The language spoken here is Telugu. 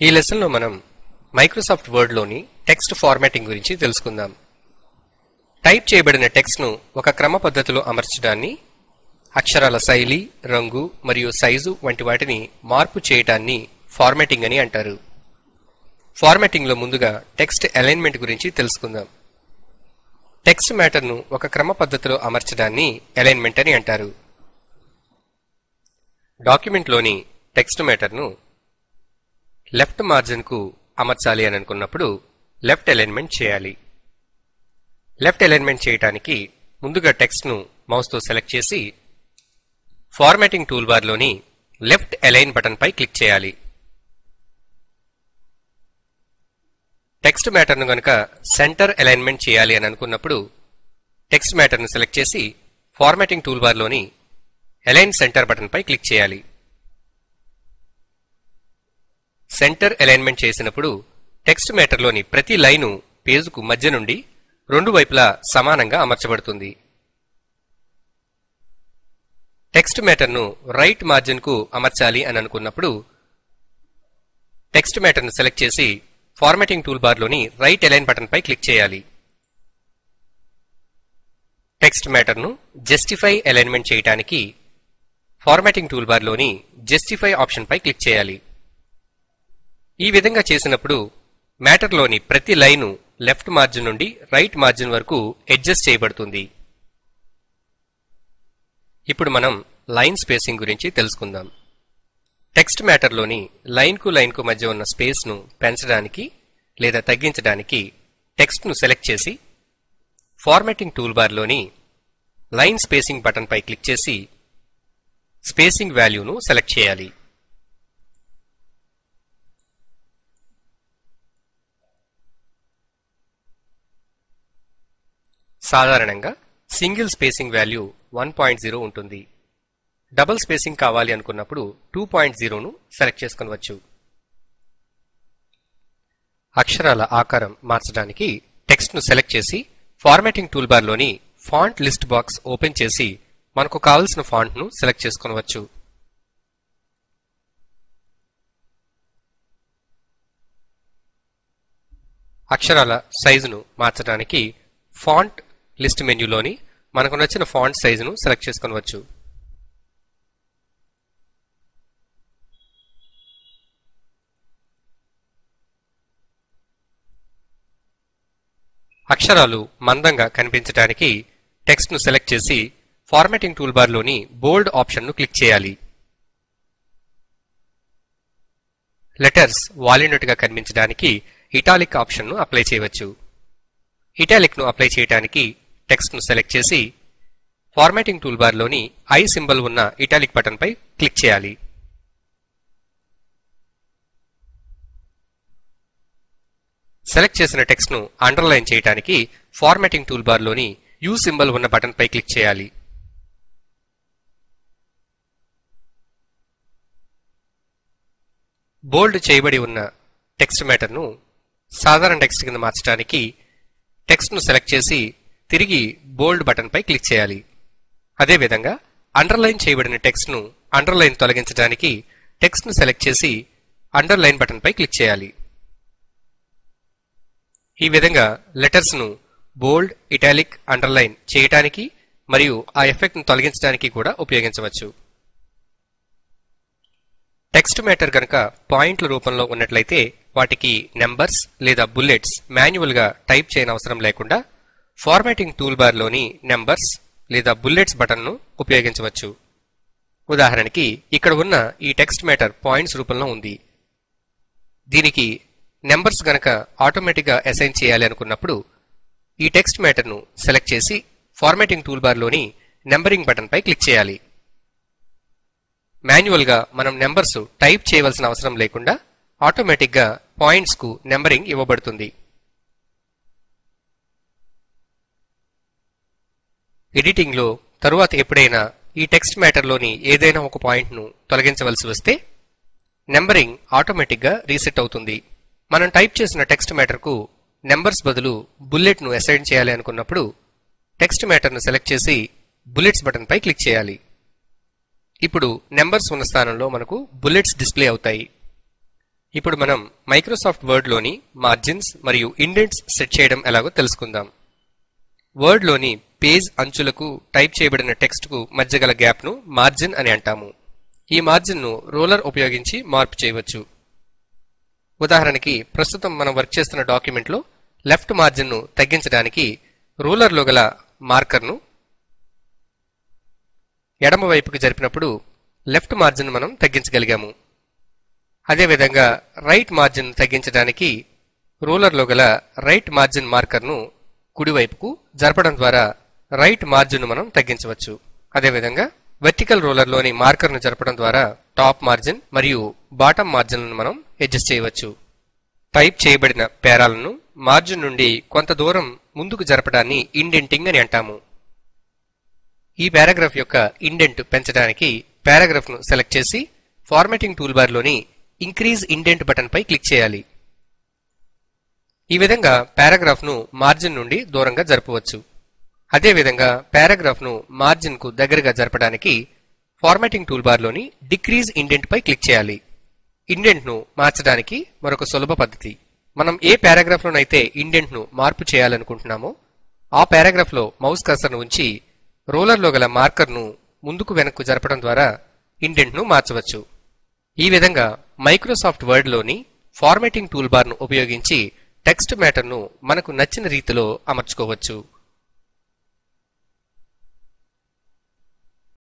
ఈ లెసన్లో మనం మైక్రోసాఫ్ట్ వర్డ్లోని టెక్స్ట్ ఫార్మాటింగ్ గురించి తెలుసుకుందాం. టైప్ చేయబడిన టెక్స్ట్ను ఒక క్రమ పద్ధతిలో అమర్చడాన్ని, అక్షరాల శైలి, రంగు మరియు సైజు వంటి వాటిని మార్పు చేయడాన్ని ఫార్మాటింగ్ అని అంటారు. ఫార్మాటింగ్లో ముందుగా టెక్స్ట్ అలైన్మెంట్ గురించి తెలుసుకుందాం. టెక్స్ట్ మ్యాటర్ను ఒక క్రమ పద్ధతిలో అమర్చడాన్ని అలైన్మెంట్ అని అంటారు. డాక్యుమెంట్లోని టెక్స్ట్ మ్యాటర్ను లెఫ్ట్ మార్జిన్కు అమర్చాలి అని అనుకున్నప్పుడు లెఫ్ట్ అలైన్మెంట్ చేయాలి. లెఫ్ట్ అలైన్మెంట్ చేయడానికి ముందుగా టెక్స్ట్ను మౌస్తో సెలెక్ట్ చేసి ఫార్మాటింగ్ టూల్ బార్లోని లెఫ్ట్ అలైన్ బటన్పై క్లిక్ చేయాలి. టెక్స్ట్ మ్యాటర్ను గనుక సెంటర్ అలైన్మెంట్ చేయాలి అని అనుకున్నప్పుడు టెక్స్ట్ మ్యాటర్ను సెలెక్ట్ చేసి ఫార్మాటింగ్ టూల్ బార్లోని అలైన్ సెంటర్ బటన్పై క్లిక్ చేయాలి. సెంటర్ అలైన్మెంట్ చేసినప్పుడు టెక్స్ట్ మ్యాటర్లోని ప్రతి లైను పేజుకు మధ్య నుండి రెండు వైపులా సమానంగా అమర్చబడుతుంది. టెక్స్ట్ మ్యాటర్ను రైట్ మార్జిన్కు అమర్చాలి అని అనుకున్నప్పుడు టెక్స్ట్ మ్యాటర్ను సెలెక్ట్ చేసి ఫార్మాటింగ్ టూల్ బార్లోని రైట్ అలైన్ బటన్పై క్లిక్ చేయాలి. టెక్స్ట్ మ్యాటర్ను జస్టిఫై అలైన్మెంట్ చేయడానికి ఫార్మాటింగ్ టూల్ బార్లోని జస్టిఫై ఆప్షన్పై క్లిక్ చేయాలి. ఈ విధంగా చేసినప్పుడు మ్యాటర్లోని ప్రతి లైను లెఫ్ట్ మార్జిన్ నుండి రైట్ మార్జిన్ వరకు అడ్జస్ట్ చేయబడుతుంది. ఇప్పుడు మనం లైన్ స్పేసింగ్ గురించి తెలుసుకుందాం. టెక్స్ట్ మ్యాటర్లోని లైన్కు మధ్య ఉన్న స్పేస్ను పెంచడానికి లేదా తగ్గించడానికి టెక్స్ట్ను సెలెక్ట్ చేసి ఫార్మాటింగ్ టూల్ బార్లోని లైన్ స్పేసింగ్ బటన్పై క్లిక్ చేసి స్పేసింగ్ వాల్యూను సెలెక్ట్ చేయాలి. సాధారణంగా సింగిల్ స్పేసింగ్ వాల్యూ 1.0 ఉంటుంది. డబుల్ స్పేసింగ్ కావాలి అనుకున్నప్పుడు 2.0ను సెలెక్ట్ చేసుకొనవచ్చు. అక్షరాల ఆకారం మార్చడానికి టెక్స్ట్ను సెలెక్ట్ చేసి ఫార్మాటింగ్ టూల్ బార్లోని ఫాంట్ లిస్ట్ బాక్స్ ఓపెన్ చేసి మనకు కావలసిన ఫాంట్ను సెలెక్ట్ చేసుకొనవచ్చు. అక్షరాల సైజును మార్చడానికి ఫాంట్ లిస్ట్ మెన్యూలోని మనకు నచ్చిన ఫాంట్ సైజును సెలెక్ట్ చేసుకోవచ్చు. అక్షరాలు మందంగా కనిపించడానికి టెక్స్ట్ను సెలెక్ట్ చేసి ఫార్మాటింగ్ టూల్ బార్లోని బోల్డ్ ఆప్షన్ను క్లిక్ చేయాలి. లెటర్స్ వాలినట్టుగా కనిపించడానికి ఇటాలిక్ ఆప్షన్ను అప్లై చేయవచ్చు. ఇటాలిక్ను అప్లై చేయడానికి టెక్స్ట్ను సెలెక్ట్ చేసి ఫార్మాటింగ్ టూల్ బార్లోని ఐ సింబల్ ఉన్న ఇటాలిక్ బటన్పై క్లిక్ చేయాలి. సెలెక్ట్ చేసిన టెక్స్ట్ను అండర్లైన్ చేయడానికి ఫార్మాటింగ్ టూల్ బార్లోని యూ సింబల్ ఉన్న బటన్పై క్లిక్ చేయాలి. బోల్డ్ చేయబడి ఉన్న టెక్స్ట్ మ్యాటర్ను సాధారణ టెక్స్ట్ కింద మార్చడానికి టెక్స్ట్ను సెలెక్ట్ చేసి తిరిగి బోల్డ్ బటన్పై క్లిక్ చేయాలి. అదేవిధంగా అండర్లైన్ చేయబడిన టెక్స్ట్ను అండర్లైన్ తొలగించడానికి టెక్స్ట్ను సెలెక్ట్ చేసి అండర్లైన్ బటన్పై క్లిక్ చేయాలి. ఈ విధంగా లెటర్స్ను బోల్డ్, ఇటాలిక్, అండర్లైన్ చేయటానికి మరియు ఆ ఎఫెక్ట్ను తొలగించడానికి కూడా ఉపయోగించవచ్చు. టెక్స్ట్ మ్యాటర్ గనక పాయింట్ల రూపంలో ఉన్నట్లయితే వాటికి నెంబర్స్ లేదా బుల్లెట్స్ మాన్యువల్గా టైప్ చేయనవసరం లేకుండా ఫార్మాటింగ్ టూల్ బార్లోని నెంబర్స్ లేదా బుల్లెట్స్ బటన్ను ఉపయోగించవచ్చు. ఉదాహరణకి ఇక్కడ ఉన్న ఈ టెక్స్ట్ మ్యాటర్ పాయింట్స్ రూపంలో ఉంది. దీనికి నెంబర్స్ గనక ఆటోమేటిక్గా అసైన్ చేయాలి అనుకున్నప్పుడు ఈ టెక్స్ట్ మ్యాటర్ను సెలెక్ట్ చేసి ఫార్మాటింగ్ టూల్ బార్లోని నెంబరింగ్ బటన్పై క్లిక్ చేయాలి. మాన్యువల్గా మనం నెంబర్స్ టైప్ చేయవలసిన అవసరం లేకుండా ఆటోమేటిక్గా పాయింట్స్కు నెంబరింగ్ ఇవ్వబడుతుంది. ఎడిటింగ్లో తరువాత ఎప్పుడైనా ఈ టెక్స్ట్ మ్యాటర్లోని ఏదైనా ఒక పాయింట్ను తొలగించవలసి వస్తే నెంబరింగ్ ఆటోమేటిక్గా రీసెట్ అవుతుంది. మనం టైప్ చేసిన టెక్స్ట్ మ్యాటర్కు నెంబర్స్ బదులు బుల్లెట్ను అసైన్ చేయాలి అనుకున్నప్పుడు టెక్స్ట్ మ్యాటర్ను సెలెక్ట్ చేసి బుల్లెట్స్ బటన్పై క్లిక్ చేయాలి. ఇప్పుడు నెంబర్స్ ఉన్న స్థానంలో మనకు బుల్లెట్స్ డిస్ప్లే అవుతాయి. ఇప్పుడు మనం మైక్రోసాఫ్ట్ వర్డ్ లోని మార్జిన్స్ మరియు ఇండెంట్స్ సెట్ చేయడం ఎలాగో తెలుసుకుందాం. వర్డ్ లోని పేజ్ అంచులకు టైప్ చేయబడిన టెక్స్ట్ కు మధ్య గల గ్యాప్ ను మార్జిన్ అని అంటాము. ఈ మార్జిన్ ను రోలర్ ఉపయోగించి మార్పు చేయవచ్చు. ఉదాహరణకి ప్రస్తుతం మనం వర్క్ చేస్తున్న డాక్యుమెంట్ లో లెఫ్ట్ మార్జిన్ ను తగ్గించడానికి రూలర్ లో గల మార్కర్ ను ఎడమ వైపుకు జరిపినప్పుడు లెఫ్ట్ మార్జిన్ మనం తగ్గించగలిగాము. అదేవిధంగా రైట్ మార్జిన్ తగ్గించడానికి రూలర్ లో గల రైట్ మార్జిన్ మార్కర్ ను కుడివైపుకు జరపడం ద్వారా రైట్ మార్జిన్ ను మనం తగ్గించవచ్చు. అదేవిధంగా వెర్టికల్ రోలర్ లోని మార్కర్ ను జరపడం ద్వారా టాప్ మార్జిన్ మరియు బాటమ్ మార్జిన్ మనం అడ్జస్ట్ చేయవచ్చు. టైప్ చేయబడిన పేరాలను మార్జిన్ నుండి కొంత దూరం ముందుకు జరపడాన్ని ఇండెంటింగ్ అని అంటాము. ఈ పారాగ్రాఫ్ యొక్క ఇండెంట్ పెంచడానికి పారాగ్రాఫ్ ను సెలెక్ట్ చేసి ఫార్మాటింగ్ టూల్ బార్ లోని ఇంక్రీజ్ ఇండెంట్ బటన్ పై క్లిక్ చేయాలి. ఈ విధంగా పారాగ్రాఫ్ ను మార్జిన్ నుండి దూరంగా జరపవచ్చు. అదేవిధంగా పారాగ్రాఫ్ ను మార్జిన్ కు దగ్గరగా జరపడానికి ఫార్మాటింగ్ టూల్ బార్ లోని డిక్రీజ్ ఇండెంట్ పై క్లిక్ చేయాలి. ఇండెంట్ ను మార్చడానికి మరొక సులభ పద్ధతి. మనం ఏ పారాగ్రాఫ్ లోనైతే ఇండెంట్ ను మార్పు చేయాలనుకుంటున్నామో ఆ పారాగ్రాఫ్ లో మౌస్ కర్సర్ ను ఉంచి రోలర్ లో గల మార్కర్ ను ముందుకు వెనక్కు జరపడం ద్వారా ఇండెంట్ ను మార్చవచ్చు. ఈ విధంగా మైక్రోసాఫ్ట్ వర్డ్ లోని ఫార్మాటింగ్ టూల్ బార్ ను ఉపయోగించి టెక్స్ట్ మ్యాటర్ ను మనకు నచ్చిన రీతిలో అమర్చుకోవచ్చు.